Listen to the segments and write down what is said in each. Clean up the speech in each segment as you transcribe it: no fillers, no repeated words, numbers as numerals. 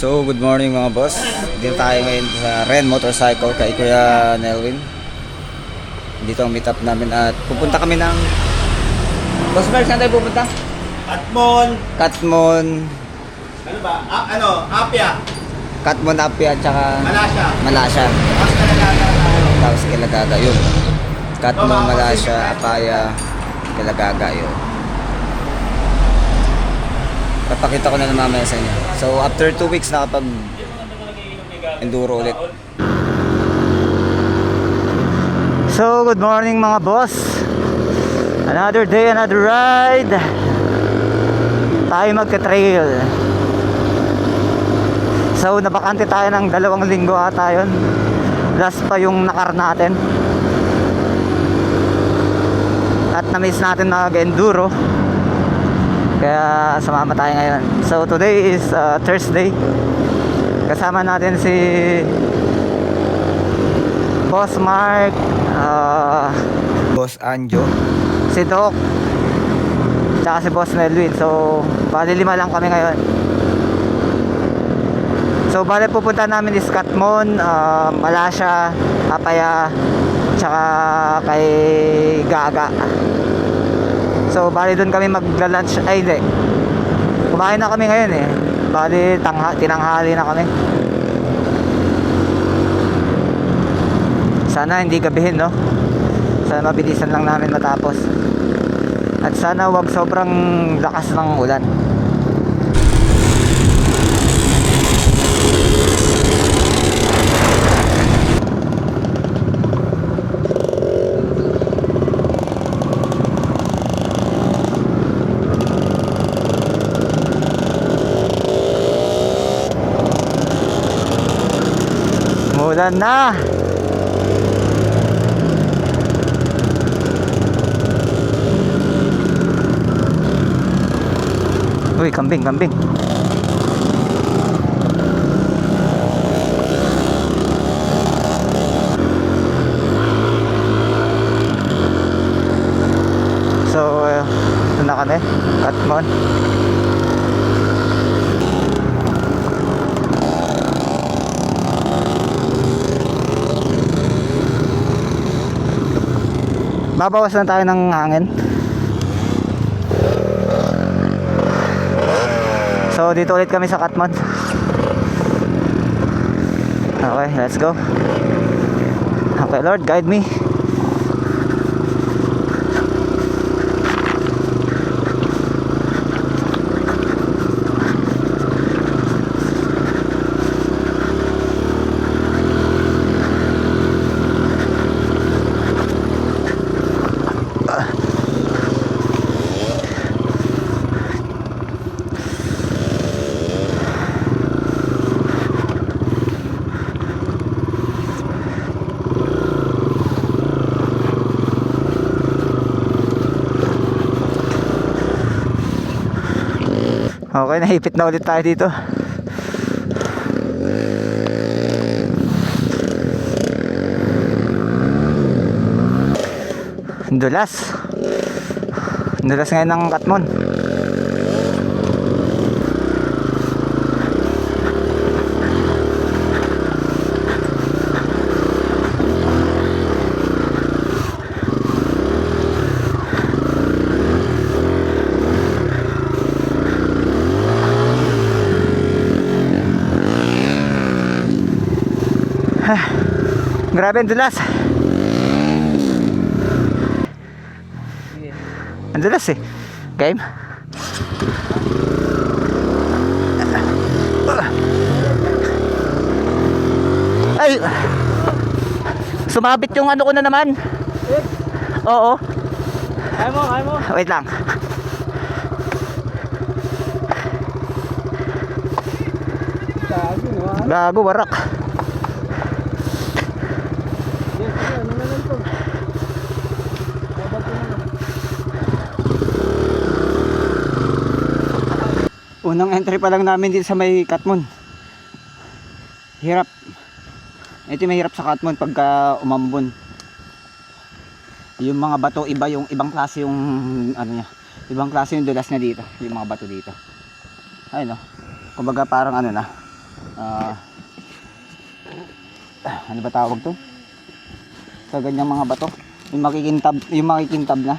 So, good morning mga boss. Dito tayo ngayon sa Ren Motorcycle kay Kuya Nelwin. Dito ang meet up namin at pupunta kami ng... Boss Mark, saan tayo pupunta? Katmon. Ano ba? Apia. Katmon, Apia at saka... Malasya. Tapos Tapos Kilagaga yun. Katmon, Malasya, Apaya, Kilagaga yun. Papakita ko na mamaya sa inyo. So after 2 weeks nakapag enduro ulit. So good morning mga boss. Another day, another ride. Tayo magka-trail. So nabakante tayo ng 2 linggo ata yun. Last pa yung nakar natin. At na-miss natin mag-enduro. Kaya sumama tayo ngayon. So today is Thursday. Kasama natin si Boss Mark, Boss Anjo, si Doc, tsaka si Boss Nelwin. So bali 5 lang kami ngayon. So bali pupunta namin is Katmon, Malasya, Apaya, tsaka kay Gaga. So bali doon kami magla-lunch. Ay hindi, kumain na kami ngayon eh. Bali tinanghali na kami. Sana hindi gabihin, no? Sana mabilisan lang namin matapos. At sana wag sobrang lakas ng ulan. Ulan na. Uy, kambing. So, ito na kami, Katmon. Babawas na tayo ng hangin. So dito ulit kami sa Katmon. Okay, let's go. Okay Lord, guide me. Okay, nahipit na ulit tayo dito. Dulas ngayon ng Katmon. Grabe ang dulas. Ang dulas eh. Game. Ay, sumabit yung ano ko na naman. Oo. Kaya mo. Wait lang. Gago, warak. Unang entry pa lang namin dito sa may Katmon. Hirap. Ito mahirap sa Katmon pagka umambon. Yung mga bato iba, yung ibang klase yung ano niya. Ibang klase yung dulas na dito, yung mga bato dito. Ayun no. Kumbaga parang ano na. ah, ano ba tawag to? Sa ganyang mga bato, yung makikintab na.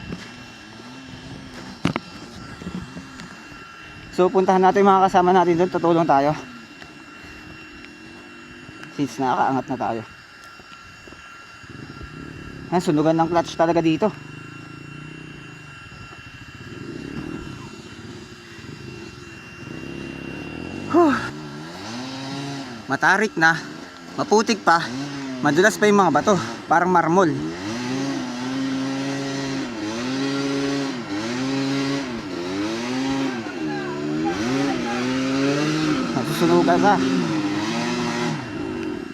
So puntahan natin yung mga kasama natin doon, tutulong tayo. Since nakakaangat na tayo. Sunugan ng clutch talaga dito. Matarik na, maputik pa, madulas pa yung mga bato, parang marmol. Nasusunugan ka.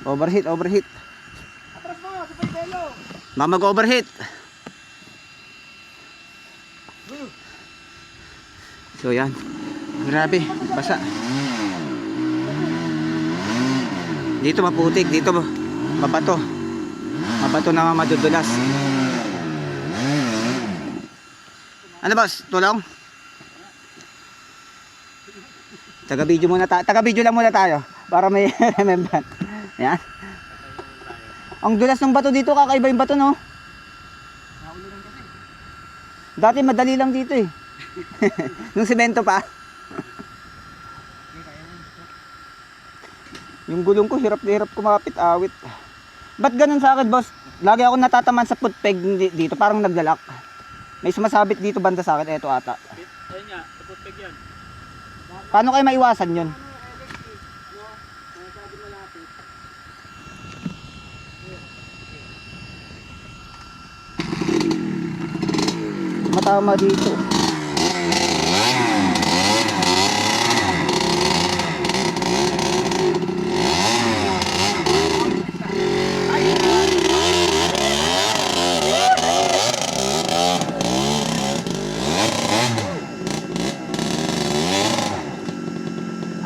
Overheat. Mag-overheat. So yan. Grabe, basa. Dito maputik, dito mabato. Mabato na madudulas. Ano boss? Tulong? Taga-video lang muna tayo para may remembrance. Yan. Ang dulas ng bato dito, kakaiba yung bato, no? Dati madali lang dito eh. Nung semento pa. Yung gulong ko, hirap na hirap kumapit, awit. Ba't ganun sa akin, boss? Lagi ako natataman sa footpeg dito, parang naglalak. May sumasabit dito banda sa akin, eto ata. Ayun nga, sa footpeg yan. Paano kayo maiwasan yun? Matama dito.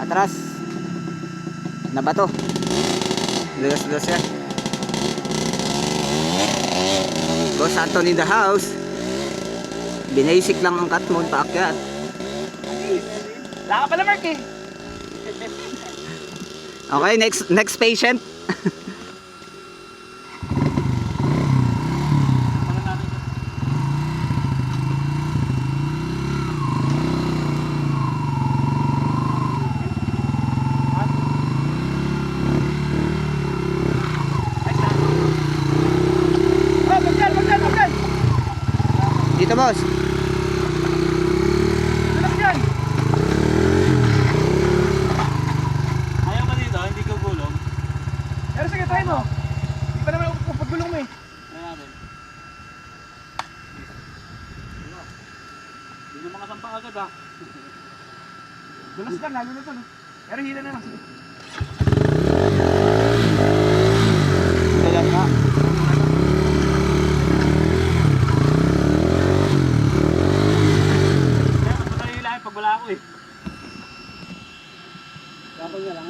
Atras. Nabato. Dulas-dulas yan. Boss Anthony in the house. Binasic lang ang cut mode paakyat. Wala ka pala, Mark eh. Okay, next patient. Magdan! Dito boss. Ayaw ba dito? Hindi ko gulong. Pero sige, try mo. Hindi pa naman ako pagulong mo eh. Ayaw natin. Hindi mo makasampa agad ah. Dulas lang, lalo na to. No? Pero hila na lang. Sige. Kailan nga? Kaya magpatay yung lahat pag wala ako eh. Kapag nga lang.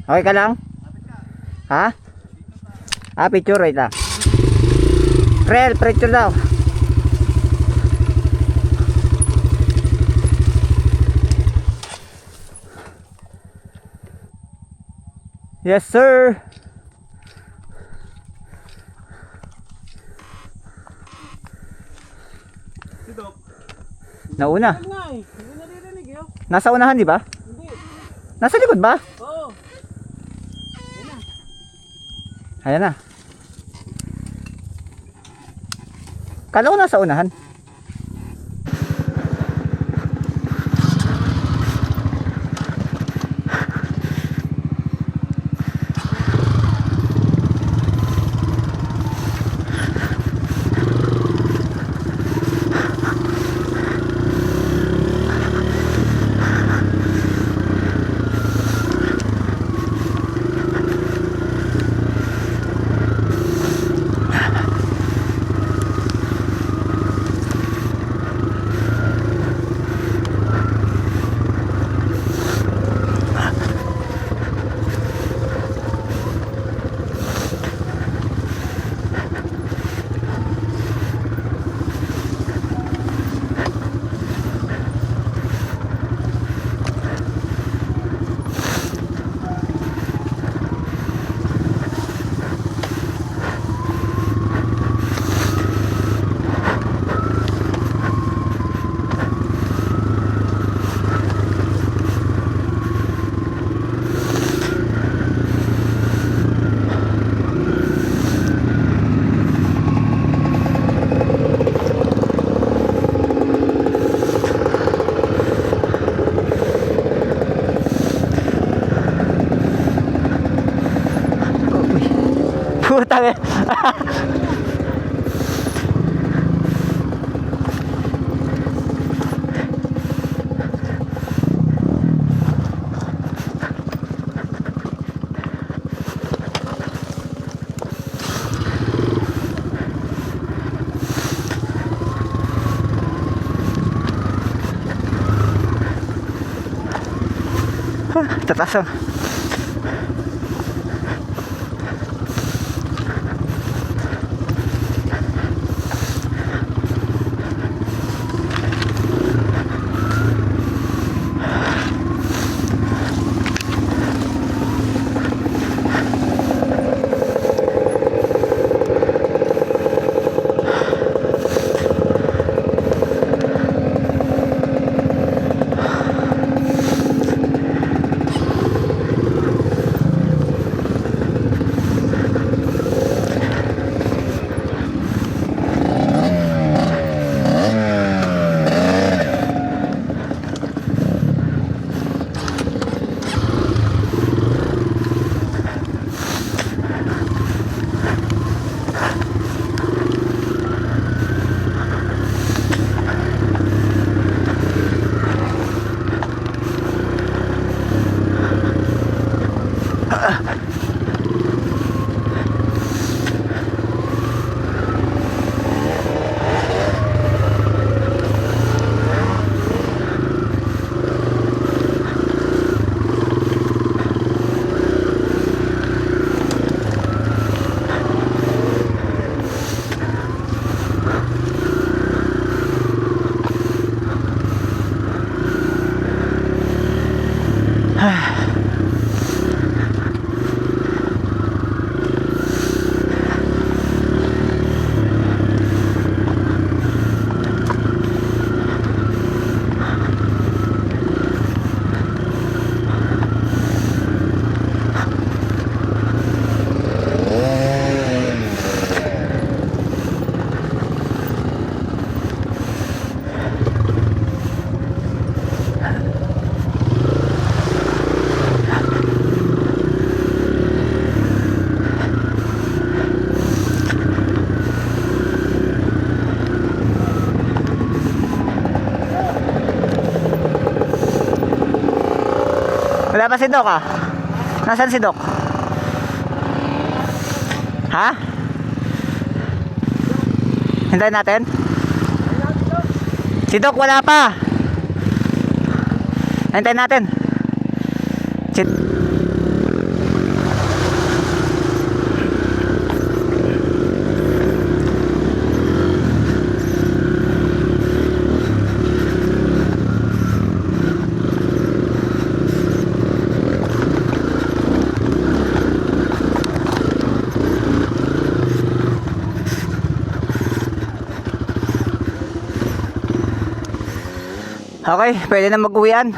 Okay ka lang? Ha? Picture, wait lang. Rel, picture daw. Yes, sir. Si Doc. Nauna. Ano nga eh? Hindi naririnig yun. Nasa unahan, di ba? Hindi. Nasa likod ba? Oo. Ayan na. Kala ko nasa unahan. Putang eh. Tatasang. Wala pa si Doc ah. Nasaan si Doc? Ha? Hintayin natin? Si Doc wala pa. Hintayin natin. Okay, pwede na mag-uwian.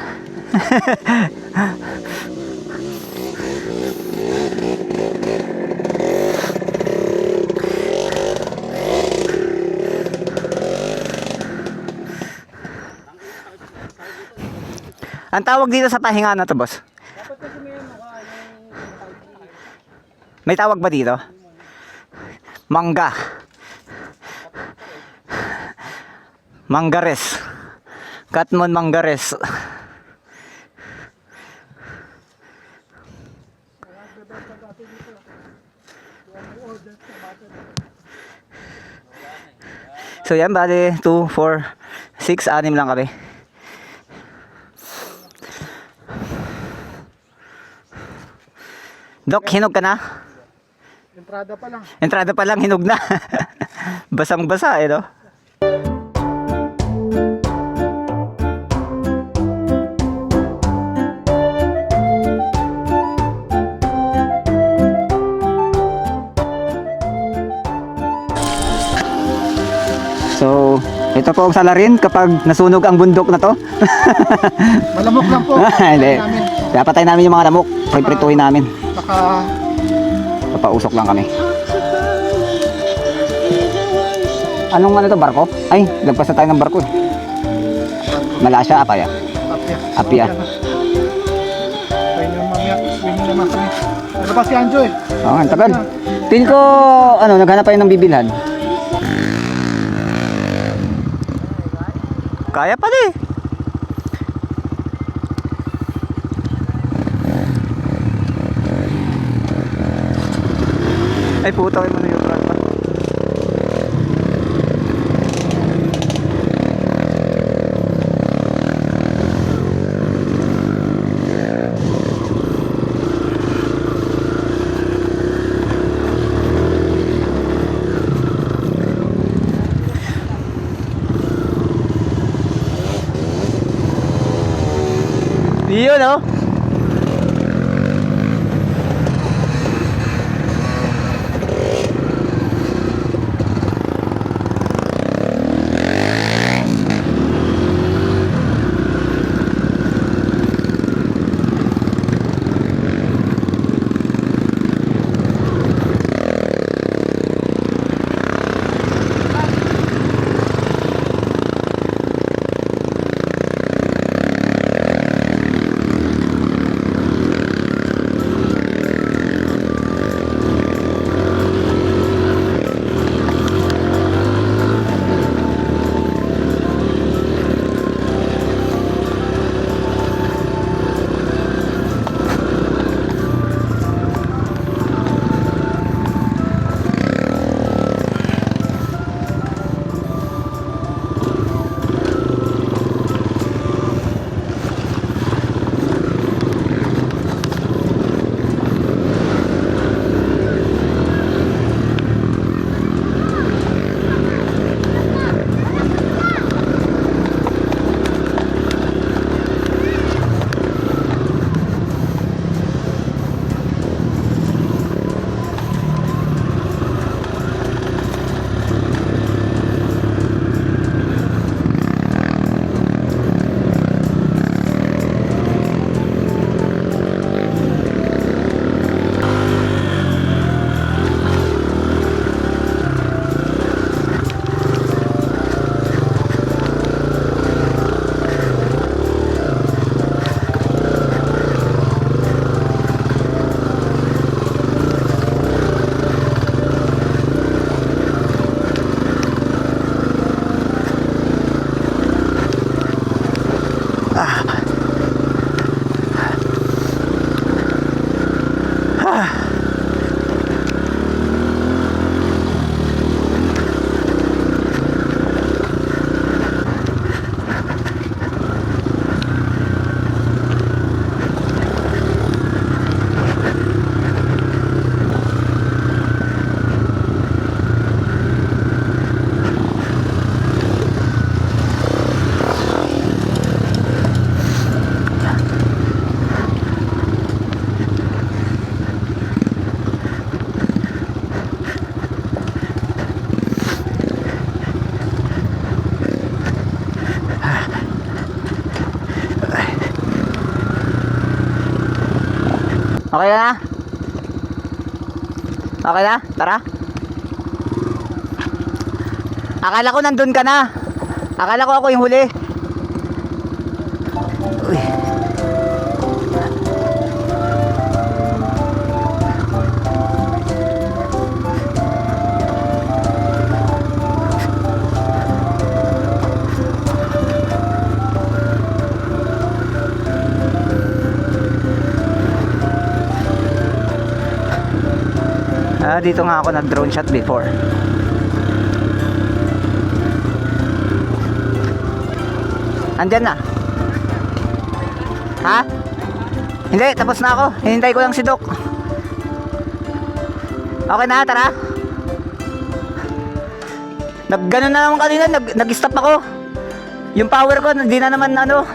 Ang tawag dito sa pahinga na to, boss? Dapat kasi may ano ka, yung... May tawag ba dito? Mangga. Manggares. Katmon Manggares. So yan, bali 2, 4, 6, 6 lang kami. Dok, hinog ka na? Entrada pa lang. Entrada pa lang, hinog na. Basang-basa eh, no? So, ito po ang salarin kapag nasunog ang bundok na to. Malamok lang po. Hindi. Namin. Papatay namin yung mga lamok. Priprituhin namin. Baka Papausok lang kami. Anong ano to, barko? Ay, lagpas na tayo ng barko eh. Malasya, apaya. apya. Apya. Tayo na mamaya. Swimming naman kami. Ano ba si Anjo eh? Oo, ang tagal. Feel ko, ano, naghanap tayo ng bibilhan. Kaya pala eh. Ay puta, kayo mo na yung rata. Yun, no? Okay na? Okay na? Tara. Akala ko nandun ka na. Akala ko ako yung huli. Uy. Dito nga ako nag-drone shot before. Andyan na. Ha? Hindi, tapos na ako. Hinintay ko lang si Doc. Okay na, tara. Nag-ganon na naman kanina, nag-stop ako. Yung power ko, hindi na naman ano.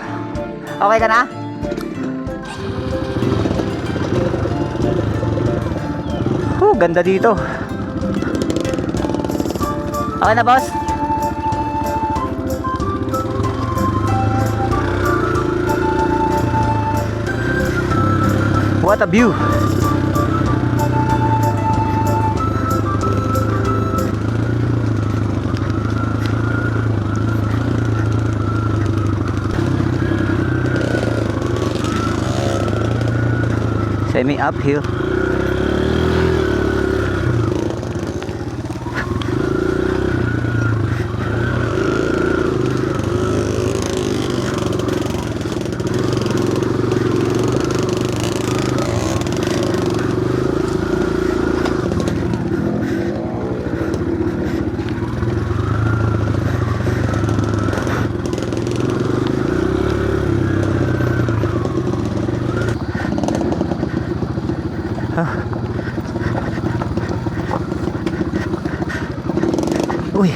Okay ka na? Ganda dito. Okay na, boss? What a view. Semi uphill. Uy.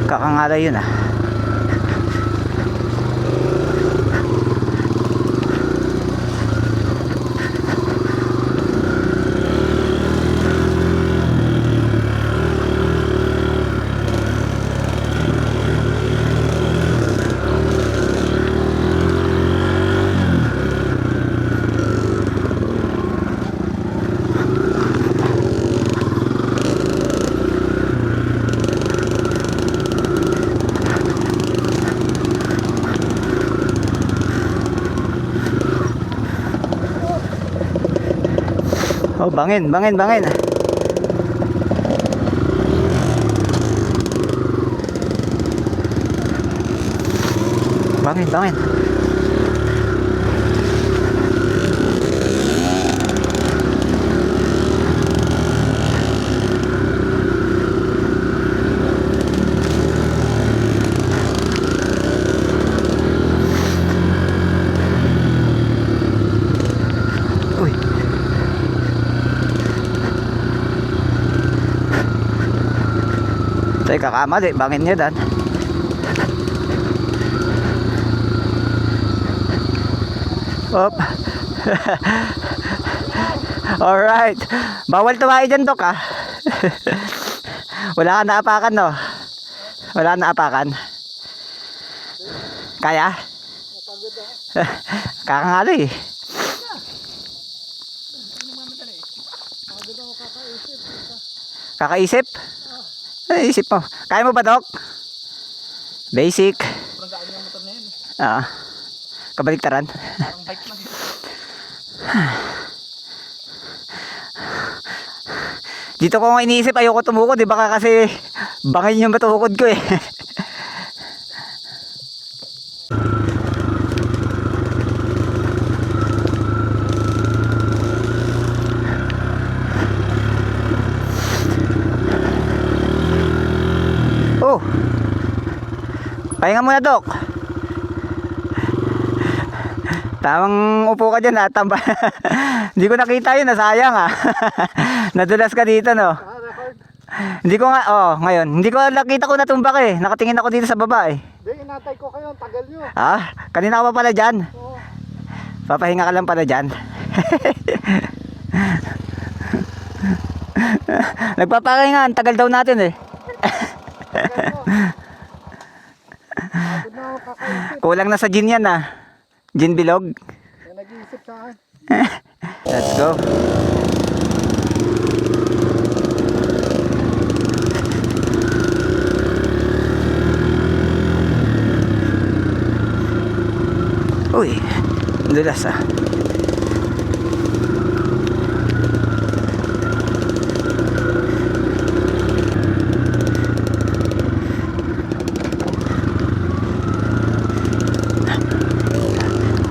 Kakangala yun ah. Oh, bangin. Bangin. Uy. Teka, kamali. Bangin niya dan. Op. Alright. Bawal tumayo dyan, Dok, ah. Wala ka naapakan, no? Wala ka naapakan. Kaya? Kakangali. Kakaisip? Ay, isip mo. Kaya mo ba, Dok? Basic. Parang gaan yung motor na yun. Kabaliktaran. Parang bike lang. Dito ko nga iniisip, ayoko tumukod, di baka kasi bangin yung matukod ko eh. Oh. Pahinga muna, Dok. Tamang upo ka dyan, tamba. Hindi ko nakita yun, nasayang ah. Nadulas ka dito, no? Hindi ko nga, ngayon, hindi ko nakita ko natumbak eh. Nakatingin ako dito sa baba eh. Hindi, inatay ko kayo, tagal nyo. Kanina ka pa pala dyan. Oo. Papahinga ka lang pala dyan. Nagpapahinga, ang tagal daw natin eh. Pagod na ako kakaisip. Kulang na sa gin yan ah. Gin bilog. Kaya nag-iisip sa akin. Let's go. Uy, dulas ah.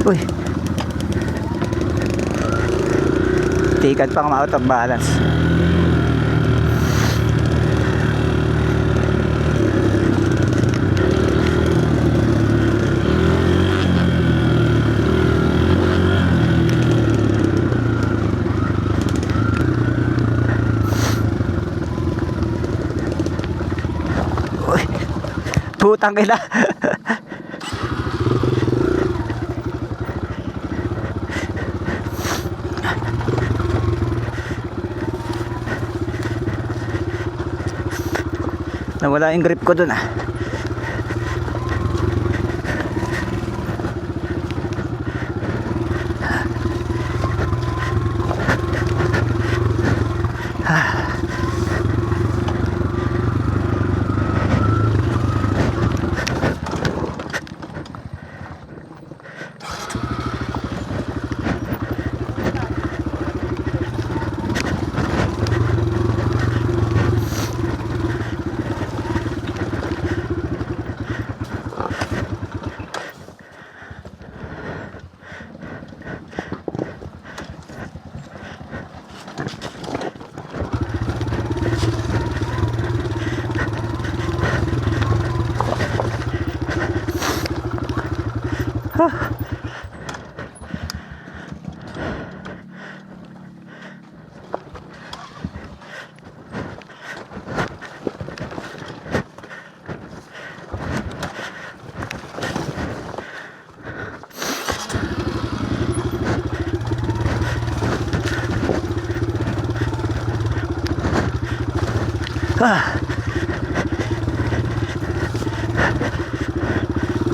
Uy. Tikat pang out of balance. Uy. Putang ina. Nawala yung grip ko dun ah.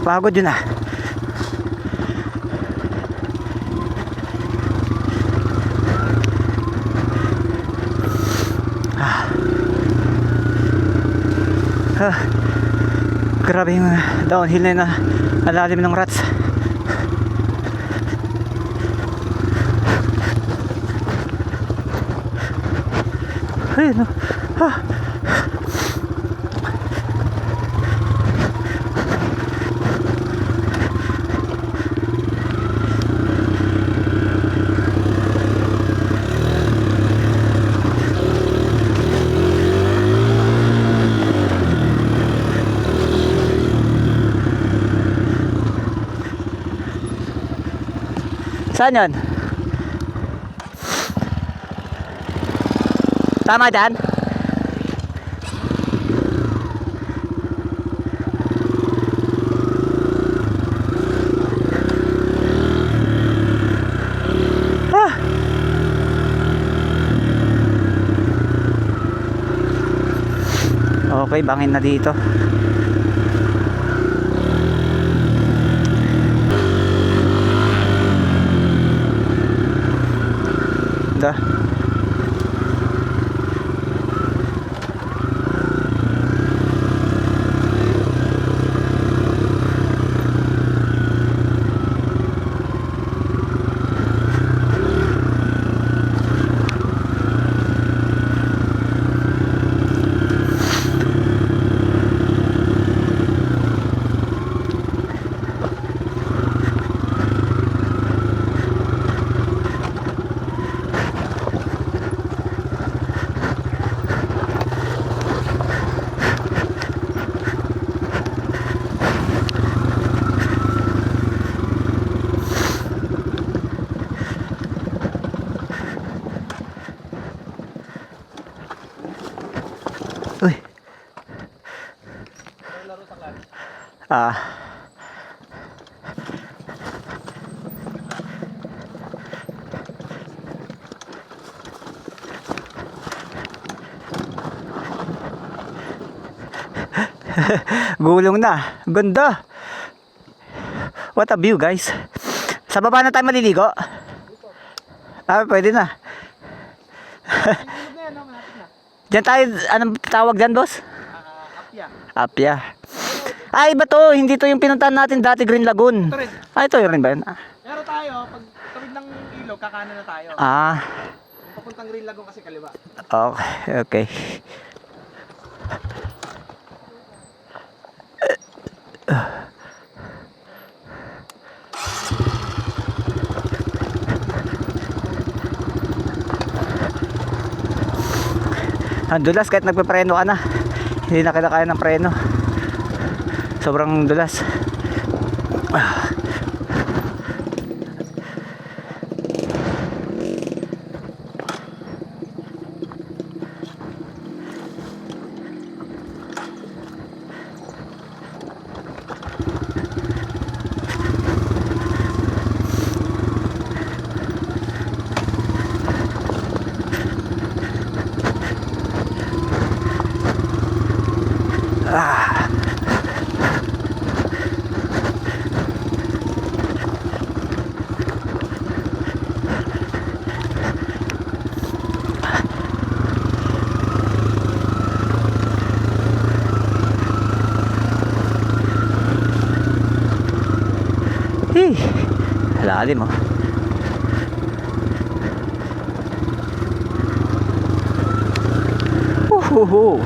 Pagod yun ah. Grabe yung downhill na yun ah. Alalim ng rats. Ayun oh. Saan yun? Tama dyan? Okay, bangin na dito. Da. Uy. Gulong na. Ganda. What a view, guys. Sa baba na tayo maliligo. Pwede na. Ilog na yan, no? Malapit na. Diyan tayo, anong tawag dyan, boss? Apya. Apia. Ay, iba to. Hindi to yung pinuntahan natin dati, Green Lagoon. Ito rin. Ito yun rin ba yun? Pero tayo, pag tawid ng ilog, kakanan na tayo. Yung papuntang Green Lagoon kasi kaliwa. Okay, okay. Ang dulas kahit nagpe-preno ka na. Hindi na kita kaya ng preno. Sobrang dulas. Lalim oh. Uhuhu.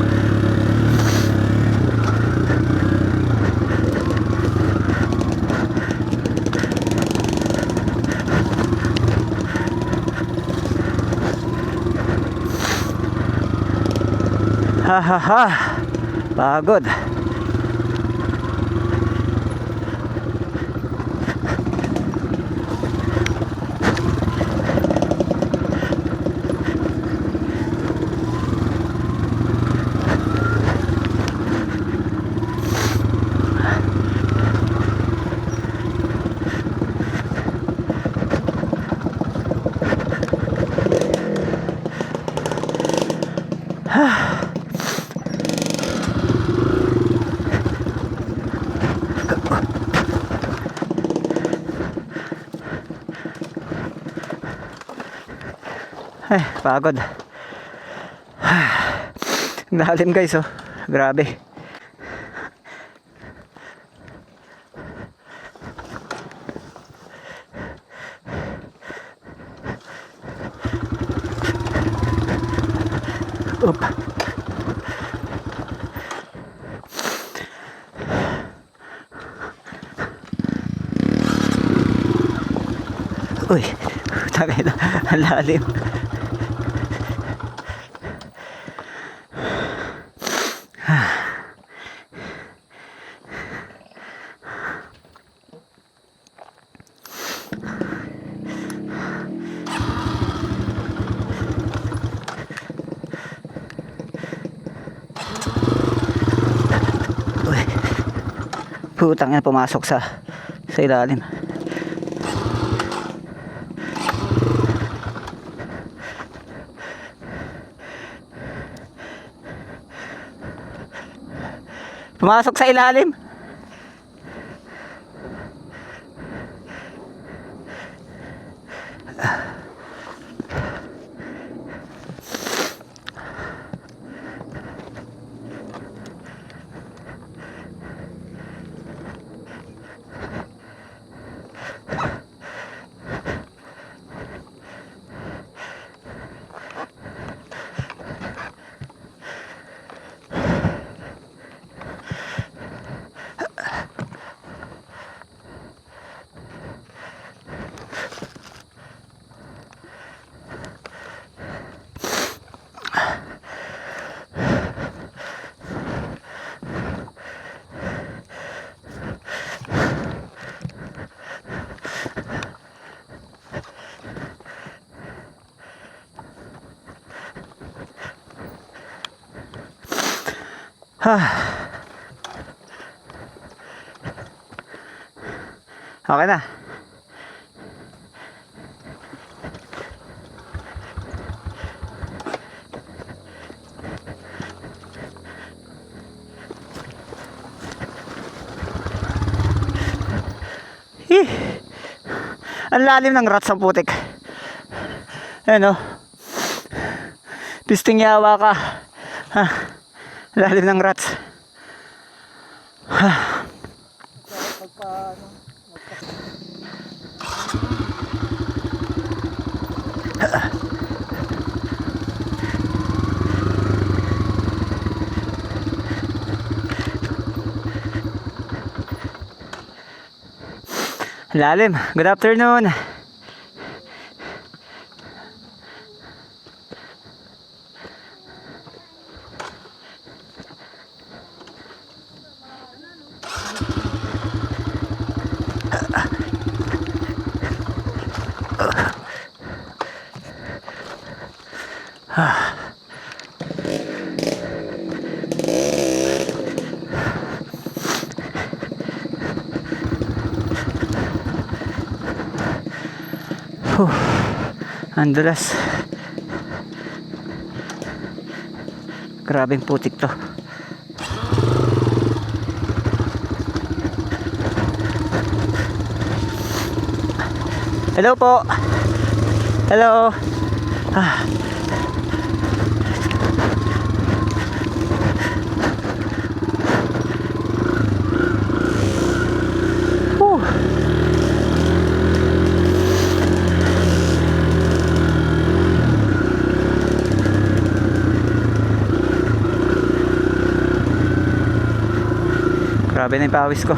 Ha ha ha. Pagod. Ay, pagod. Lalim guys oh. Grabe. Up. Uy, tagay na. Ang lalim. Putang yan, pumasok sa ilalim. Pumasok sa ilalim. Okay na. Hih. Ang lalim ng rats ang putik. Ayan o. Pisting yawa ka. Ha. Lalim ng rats. Ha. Lalim. Good afternoon. Ang dulas. Grabing putik to. Hello po. Hello. Ah. Whew. Grabe na yung pawis ko.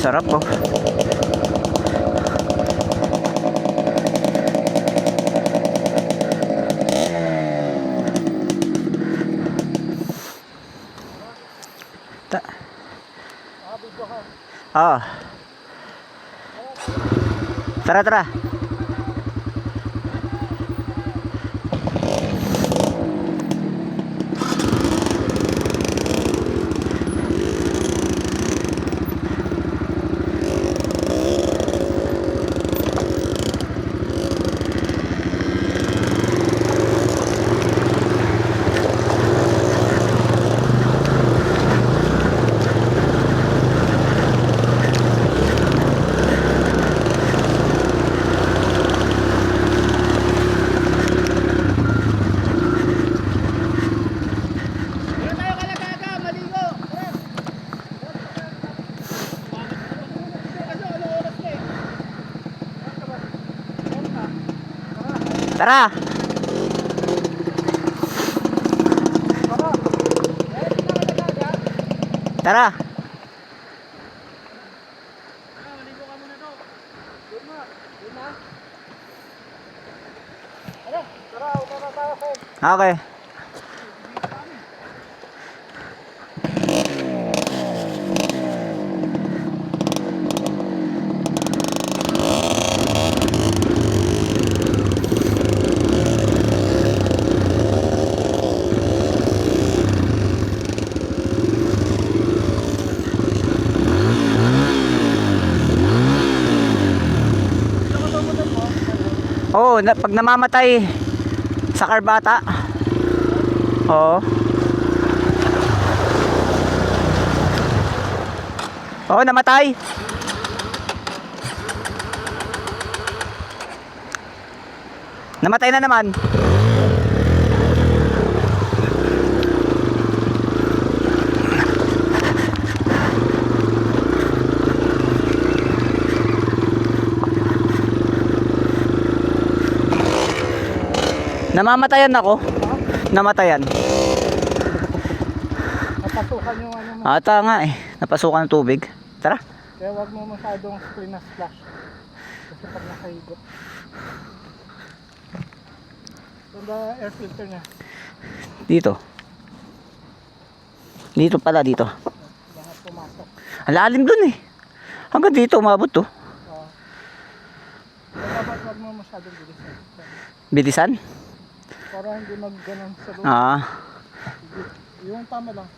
Sarap po. Tara, tara. Tara. Tara. Okay. Oh, pag namamatay sa karbata. Oo. Oh, namatay. Namatay na naman. Namamatayan ako. Namatayan. Napasukan yung ano mo. Ata nga eh. Napasukan ng tubig. Tara. Kaya wag mo masyadong screen na splash. Kasi pag nakahigot. Ganda air filter niya. Dito. Dito pala, dito. Baka pumasok. Ang lalim dun eh. Hanggang dito umabot to. Kaya dapat wag mo masyadong bilisan. Bilisan? Para hindi mag-ganon sa loob. Ah. Yung tama lang.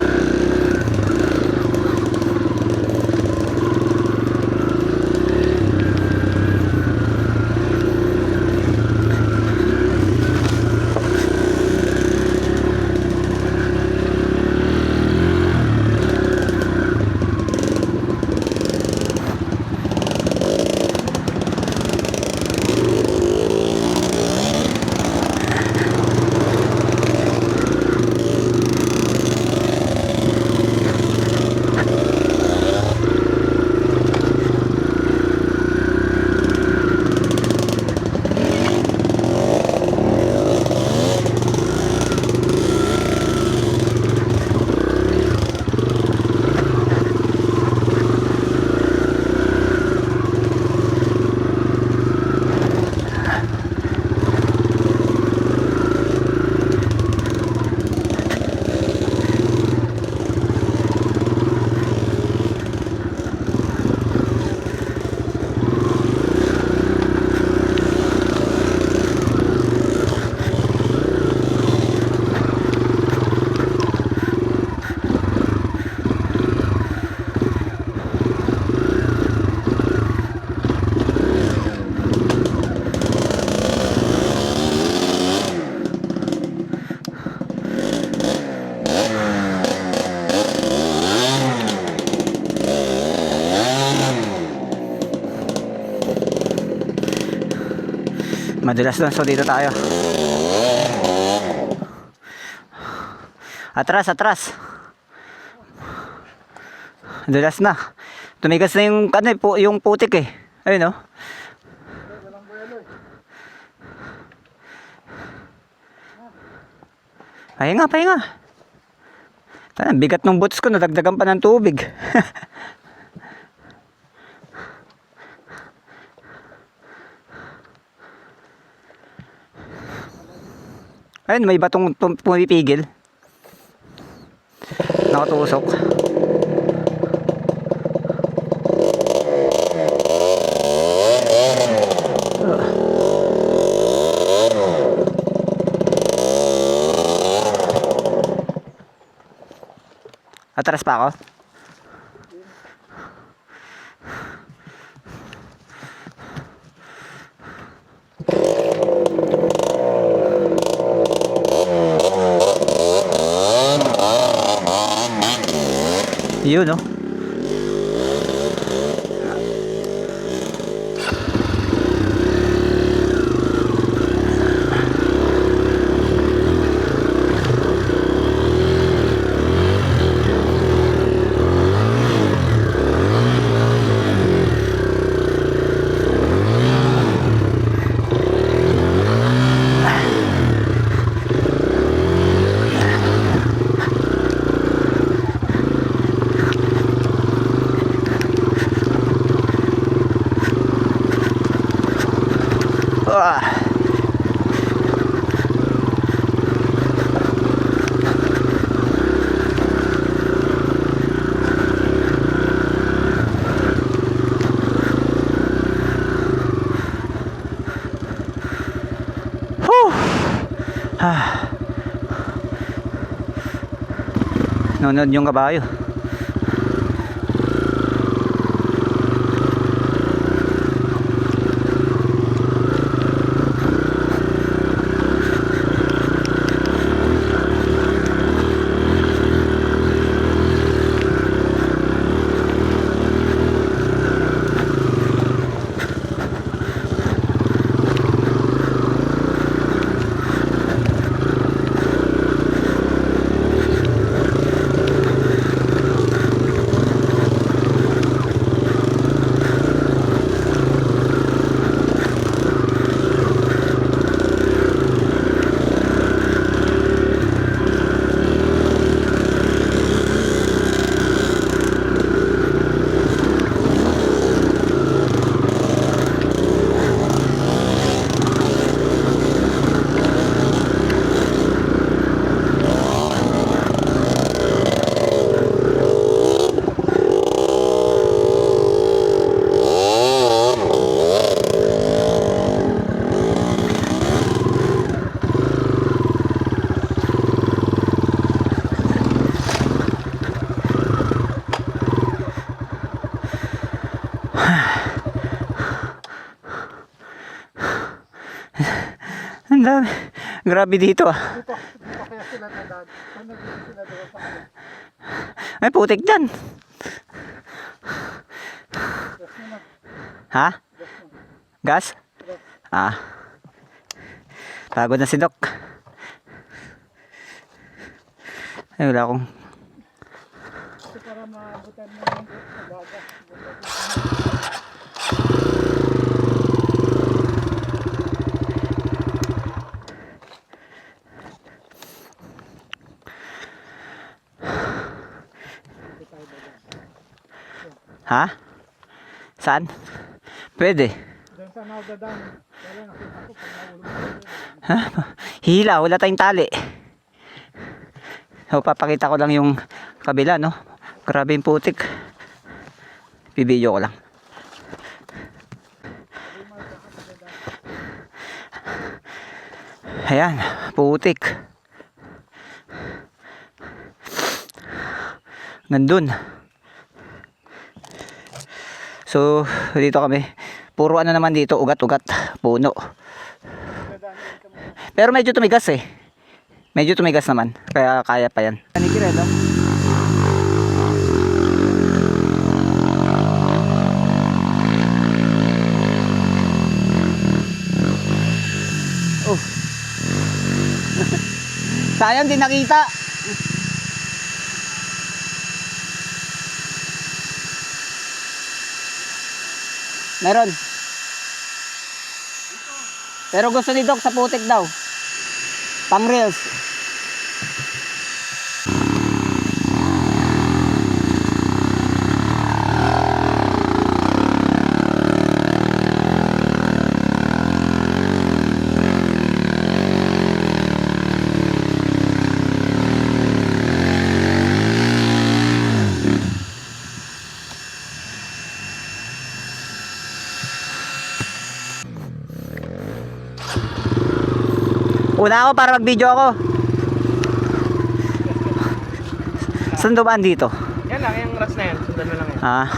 Madulas doon. So dito tayo. Atras, atras. Madulas na. Tumigas na yung, ano, yung putik eh. Ayun oh. Pahinga, pahinga. Tanang bigat ng boots ko, nadagdagan pa ng tubig. Ayun, may batong pumipigil. Nakatusok. Atras pa ako. Yun, no? Nunod yung kabayo. Ang dami. Grabe dito ah. Dito kaya sila nadaan. Kung nagdito sila doon sa kanya. Ay putik dyan. Gas mo na. Ha? Gas mo. Gas? Ah. Pagod na si Doc. Ay wala akong. Kasi para maabutan mo yung baga. Ha? Saan? Pwede. Diyan sa nakadaan. Wala nakita ko pag naulog. Ha? Hila, wala tayong tali. So, papakita ko lang yung kabila, no? Grabe yung putik. Bibidyo ko lang. Ayan, putik. Nandun. So, dito kami. Puro ano naman dito, ugat-ugat, puno. Pero medyo tumigas eh. Medyo tumigas naman. Kaya kaya pa yan. Panikirelo. Sayang din nakita. Meron. Pero gusto ni Doc sa putik daw. Pang reels. Una ako para mag-video ako. Saan dumaan dito? Yan lang, yung rats na yan. Sundan mo lang yan. Ah.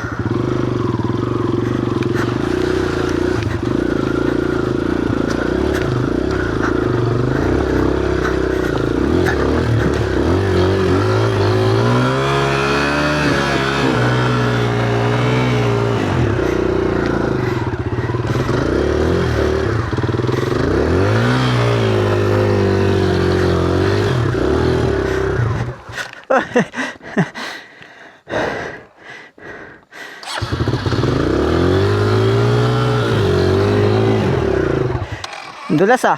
Dulas ah.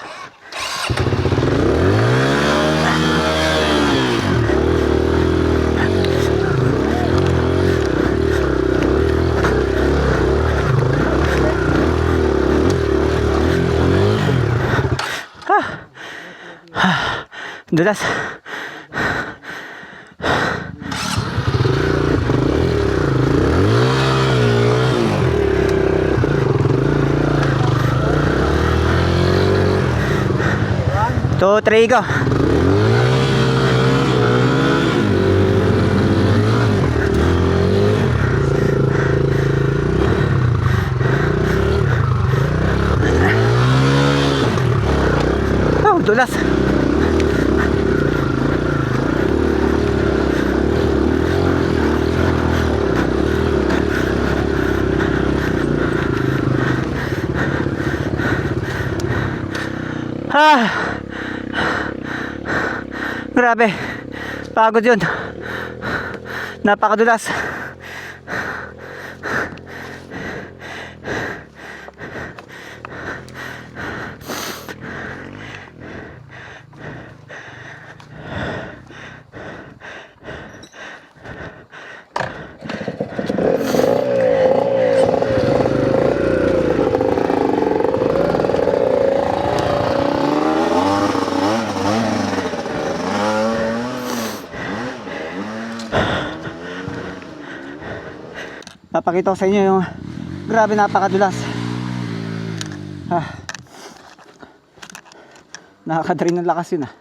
Dulas. Two, three, go. Oh, dulas. Grabe, pagod yun. Napakadulas. Papakita ko sa inyo yung grabe napakadulas. Nakakadrain ng lakas yun ah.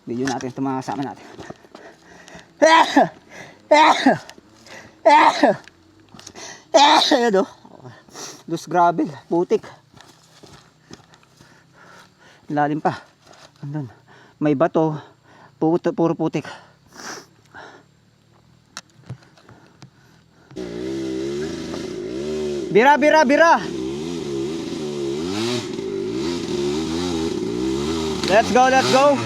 Video natin itong mga kasama natin. Ayan o. Loose gravel, putik. Lalim pa. Andun. May bato, puro putik. Bira, bira, bira. Let's go, let's go.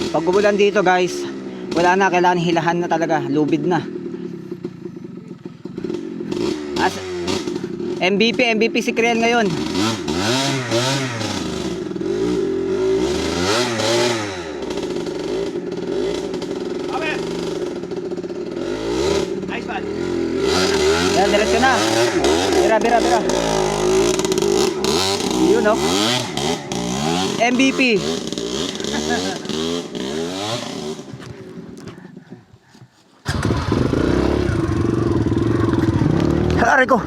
Pag umulan dito guys, wala na, kailangan hilahan na talaga, lubid na. As MVP si Kriel ngayon. Nice one. Yan, diretso na. Bira, bira, bira. Yun no. MVP. Aray ko.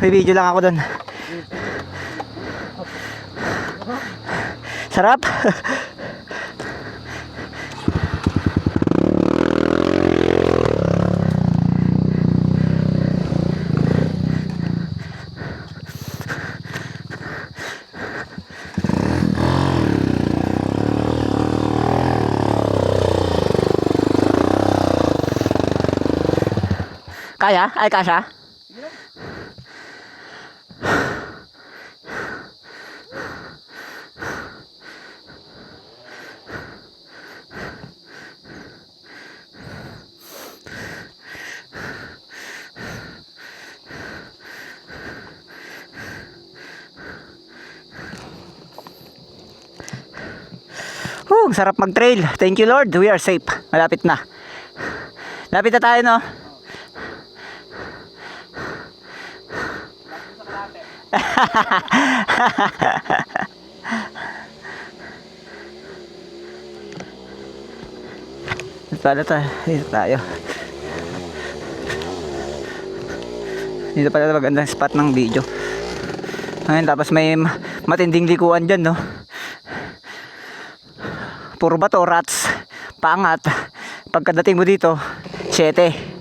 May video lang ako doon. Sarap. Kaya? Ay, kasha? Ang sarap mag-trail. Thank you Lord, we are safe. Malapit na. Lapit na tayo, no? Paano tayo? Dito tayo. Dito pala magandang spot ng video. Ngayon, tapos may matinding likuan dyan, no? Puro bato, rats, paangat. Pagkadating mo dito, 7.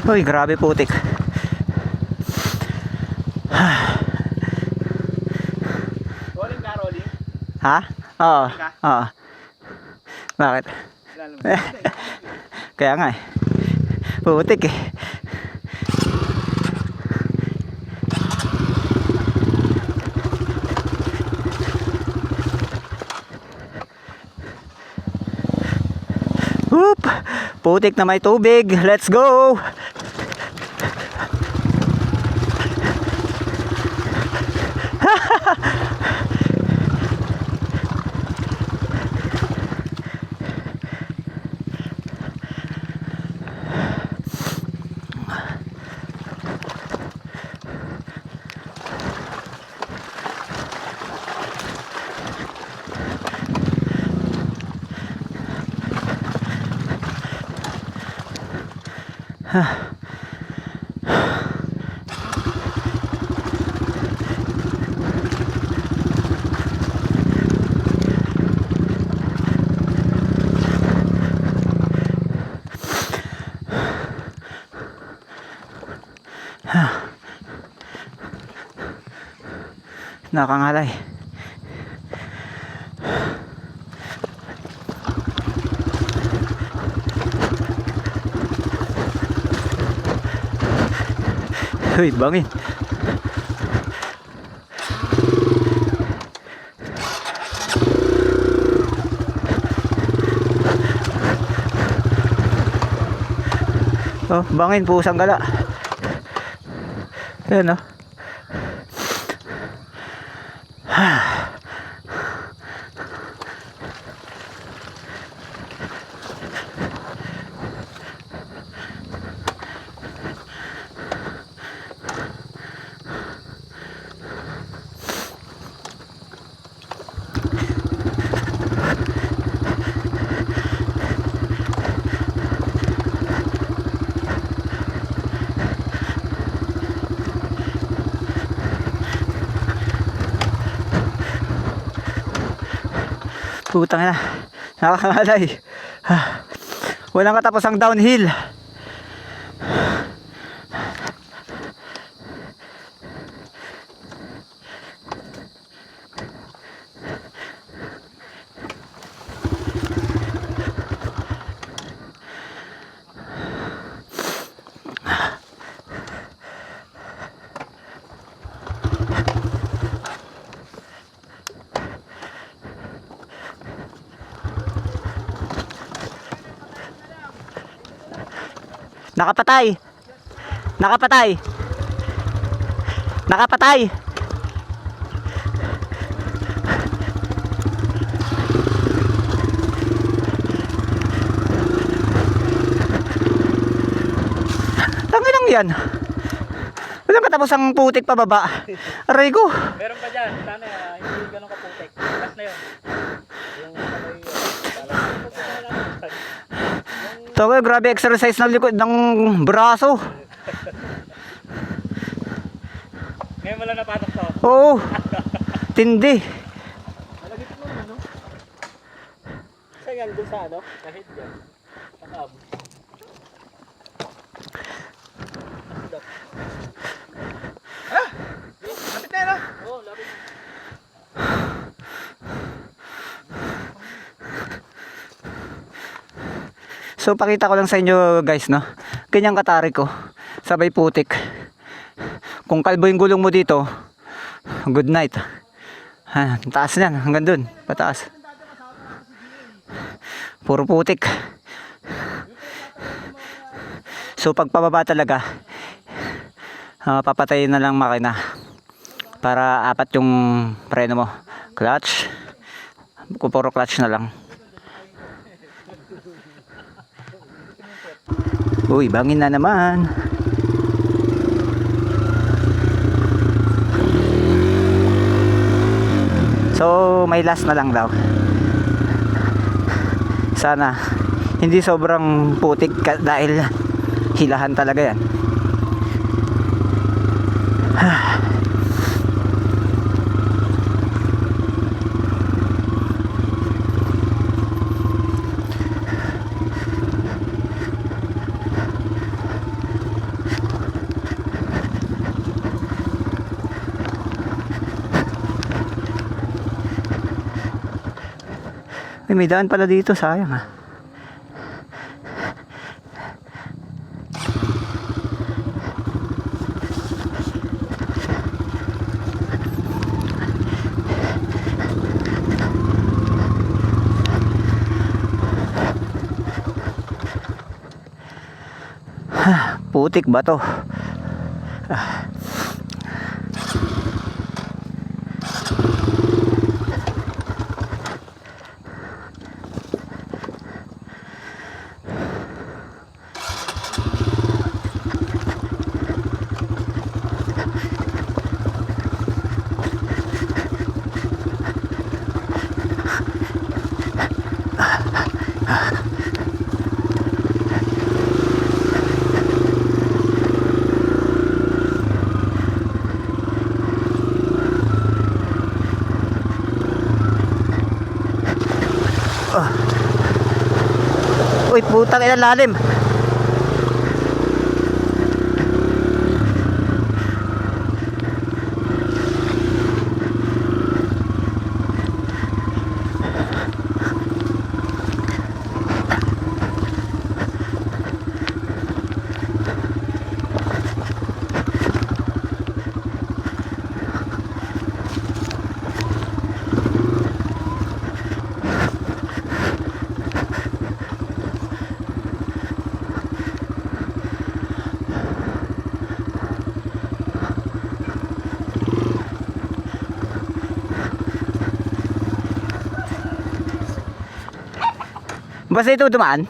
Uy, grabe putik. Rolling ka, rolling? Ha? Oo. Oo. Bakit? Lalo mo. Kaya nga eh. Putik eh. Whoop! Putik na may tubig. Let's go! Nakangalay. Uy, bangin. Oh, bangin, pusang gala. Ayan, oh. Putang ina, nakakangalay. Walang katapos ang downhill. Nakapatay. Nakapatay. Nakapatay. Tanginang yan. Walang katapos ang putik pababa. Aray ko. Meron pa dyan. Sana hindi ganun kaputik. Last na yun. Togo, grabe exercise ng likod ng braso. Ngayon mo lang napatok to. Oo. Tindi. Malagit mo naman, no? Saan yan? Doon sa ano? Kahit yan. Nakab. Ah! Lapit na yun, no? Oo, lapit na. So pakita ko lang sa inyo guys, no. Ganyang katari ko. Sabay putik. Kung kalbo yung gulong mo dito, good night. Ha, taas niyan, hanggang dun, pataas. Puro putik. So pag pababa talaga, papatayin na lang makina. Para apat yung preno mo. Clutch. Puro clutch na lang. Uy, bangin na naman. So, may last na lang daw. Sana hindi sobrang putik dahil hilahan talaga yan. Ay, may daan pala dito, sayang ha. Putik ba to? Uy, putang ina, lalim. Basta ito dumaan.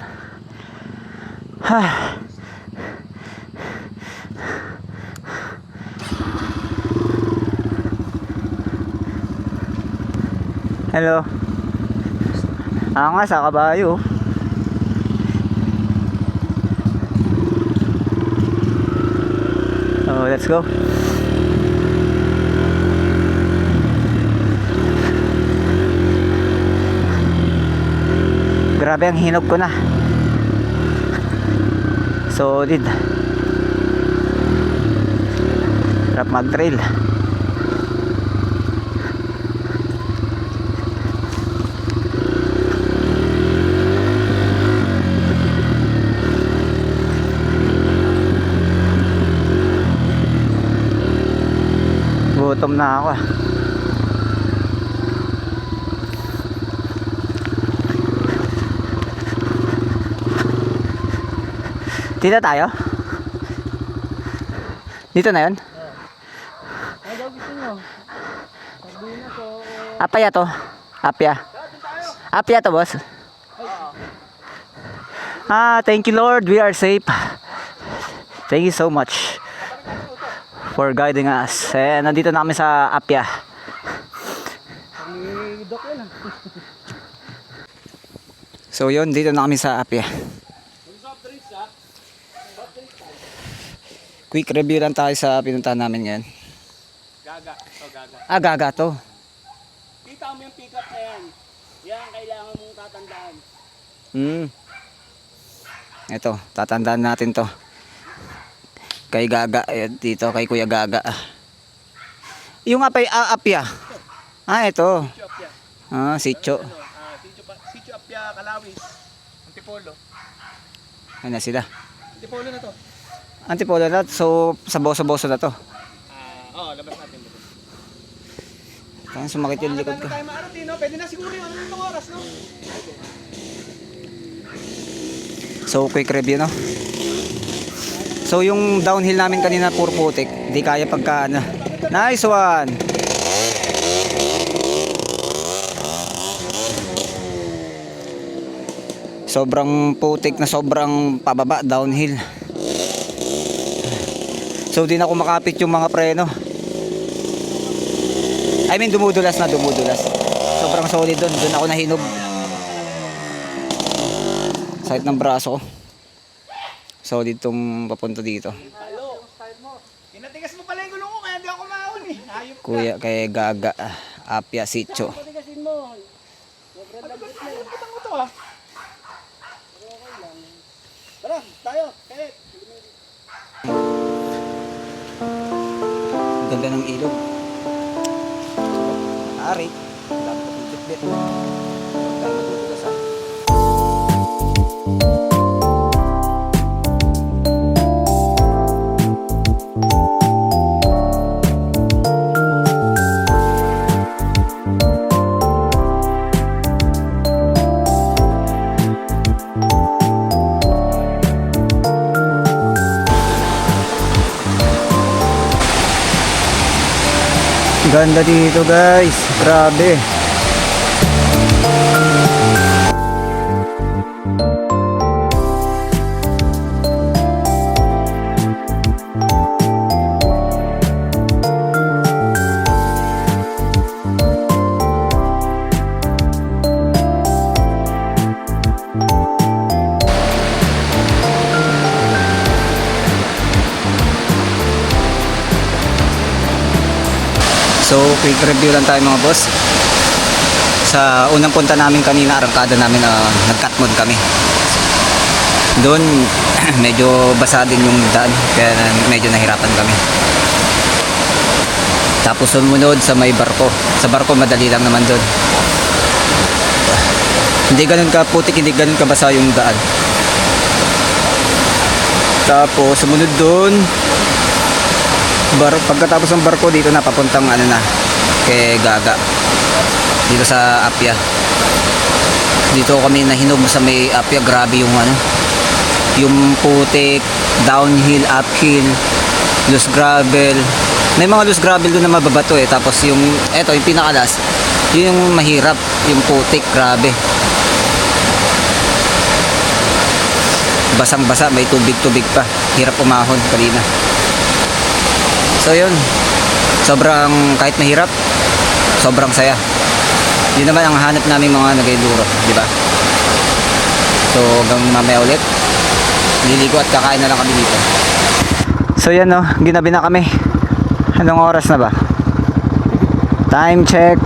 Hello. Nga sa kabayo. Oh, let's go. Grabe ang hinog ko na. Solid. Sarap mag-trail. Gutom na ako. Dito tayo? Dito na yun? Ano daw gusto nyo? Sardinas o... Apya to. Apya. Apya to, boss. Thank you, Lord. We are safe. Thank you so much for guiding us. Nandito na kami sa Apya. Dok yan ah. So yun, dito na kami sa Apya. Soft drinks ah. Quick review lang tayo sa pinuntahan namin ngayon. Gaga. O gaga. Gaga to. Kita mo yung pick up na yan. Yan ang kailangan mong tatandaan. Ito, tatandaan natin to. Kay Gaga, dito kay Kuya Gaga. Yung Apya. Ito. Sitio Apia. Sitio. Sitio Apia Kalawis. Antipolo. Ano sila? Antipolo na to. Antipolo na, so sa boso-boso na to. Labas natin dito. Parang sumakit yung likod ko. Tayo maarating, no? Pwede na siguro yung ano ng oras, no? So quick review, no? So yung downhill namin kanina puro putik, di kaya pagka ano. Nice one. Sobrang putik na sobrang pababa downhill. So di na ako makapit yung mga preno. I mean dumudulas. Sobrang solid doon ako nahinog. Sakit ng braso ko. Solid tong papunta dito. Halo. Tinatigas mo pala yung gulong ko, kaya hindi ako maahon eh. Ayop ka. Kuya kay Gaga, Apya, Sitio. Patigasin mo. Sobrang dagdag na yun. Kitang mo to ah. Tara, tayo. Kahit. Ganda ng ilog. Ari, dami ko pitbit. Tayo matutulasan. Ganda dito guys, grabe. So quick review lang tayo mga boss. Sa unang punta namin kanina, arangkada namin, nag-cut mode kami. Doon medyo basa din yung daan, kaya medyo nahirapan kami. Tapos sumunod sa may barko. Sa barko madali lang naman doon. Hindi ganun ka putik, hindi ganun ka basa yung daan. Tapos sumunod doon, pagkatapos ng barko dito na papuntang ano na kay Gaga, dito sa Apya. Dito kami nahinog sa may Apya. Grabe yung ano, yung putik, downhill, uphill, loose gravel. May mga loose gravel doon na mababato eh. Tapos yung eto yung pinakalas, yun yung mahirap, yung putik. Grabe, basang basa, may tubig pa, hirap umahon kanina. So yun, sobrang kahit mahirap, sobrang saya. Yun naman ang hanap namin mga nag-enduro, di ba? So hanggang mamaya ulit, liligo at kakain na lang kami dito. So yan, no, ginabi na kami. Anong oras na ba? Time check,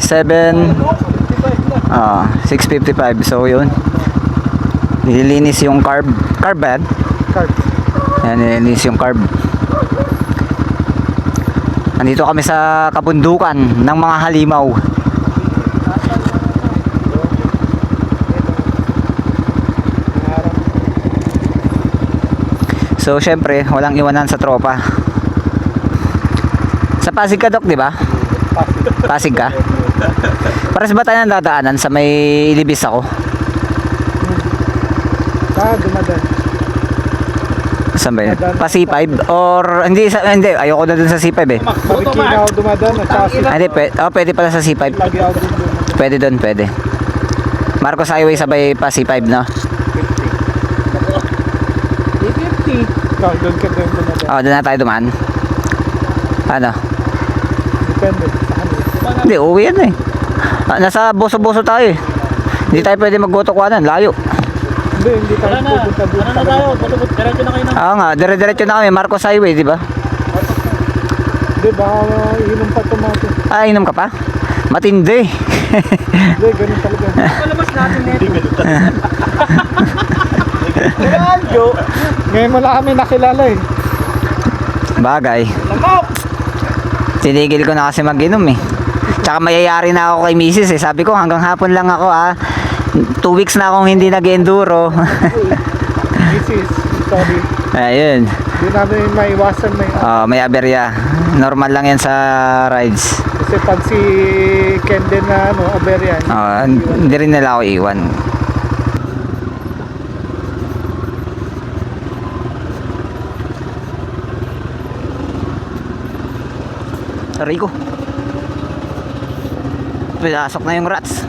6:55. So yun, nililinis yung carb ba yan? Card. Yan, nilinis yung carb. Nandito kami sa kabundukan ng mga halimaw. So syempre walang iwanan sa tropa. Sa Pasig ka, Dok, di ba? Pasig ka? Pares ba tayo ng dadaanan sa may Ilibis ako? Dumadaan. Saan ba yun? Pa C5? Or, hindi, hindi, ayoko na dun sa C5 eh. Marikina ako dumadaan at saka Ah, hindi, pwede pala sa C5. lagi ako dun dumadaan. Pwede dun, pwede. Marcos Highway sabay pa C5, no? 850. Ikaw, doon ka doon dumadaan. Oh, doon na tayo dumaan. Ano? Depende sa kanila. Hindi, uwi yan eh. Nasa boso-boso tayo eh. Hindi tayo pwede magboto-kuanan, layo. Hindi tayo Tara na. pupunta doon Tara sa na tayo. Butubot. Diretso na kayo ng... Oo nga, dire-diretso na kami, Marcos Highway, di ba? Hindi, baka inom pa tomato. Ah, inom ka pa? Matindi. Hindi, ganun talaga. Palabas natin nito. Hindi ganun talaga. Kailangan, Joe. Ngayon mo lang kami nakilala eh. Bagay. Lamok! Tinigil ko na kasi mag-inom eh. Tsaka mayayari na ako kay misis eh. Sabi ko hanggang hapon lang ako ah. 2 weeks na akong hindi nag-enduro. Mrs. Sorry. Ayun. Hindi namin maiwasan may... May aberya. Normal lang yan sa rides. Kasi pag si Kenden na aberyan. Hindi rin nila ako iwan. Rico. Pinasok na yung rats.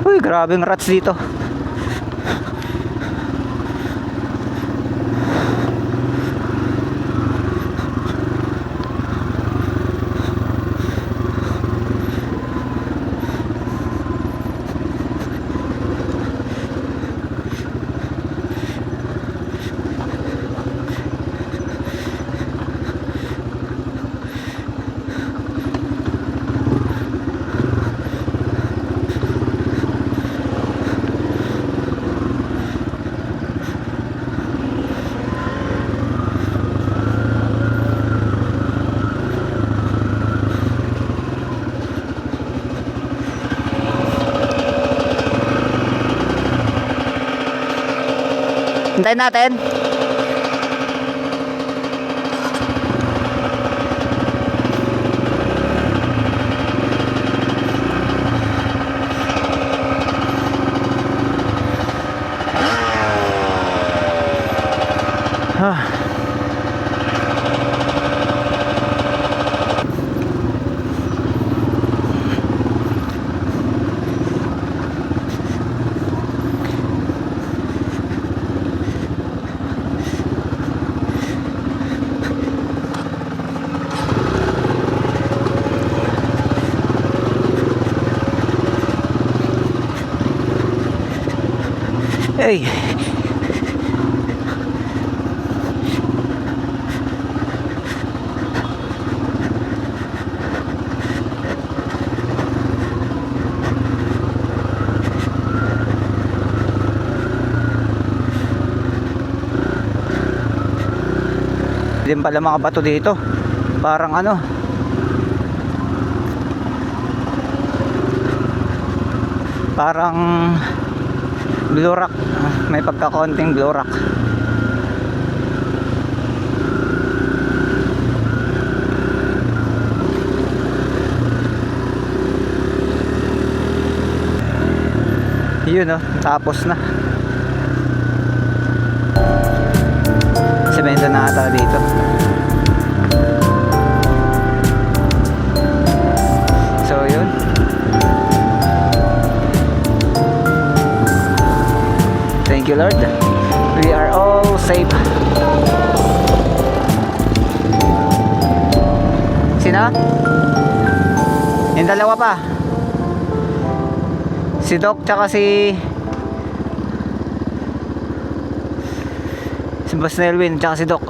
Uy, grabe yung rats dito. Hintayin natin. Hey. Din pala mga bato dito. Parang ano. Parang blue rock. May pagkakonting blue rock. Yun oh, tapos na. Semento na ata dito. So yun. you, Lord. We are all safe. Sino? Yung dalawa pa. Si Doc tsaka si Boss Nelwin tsaka si Doc.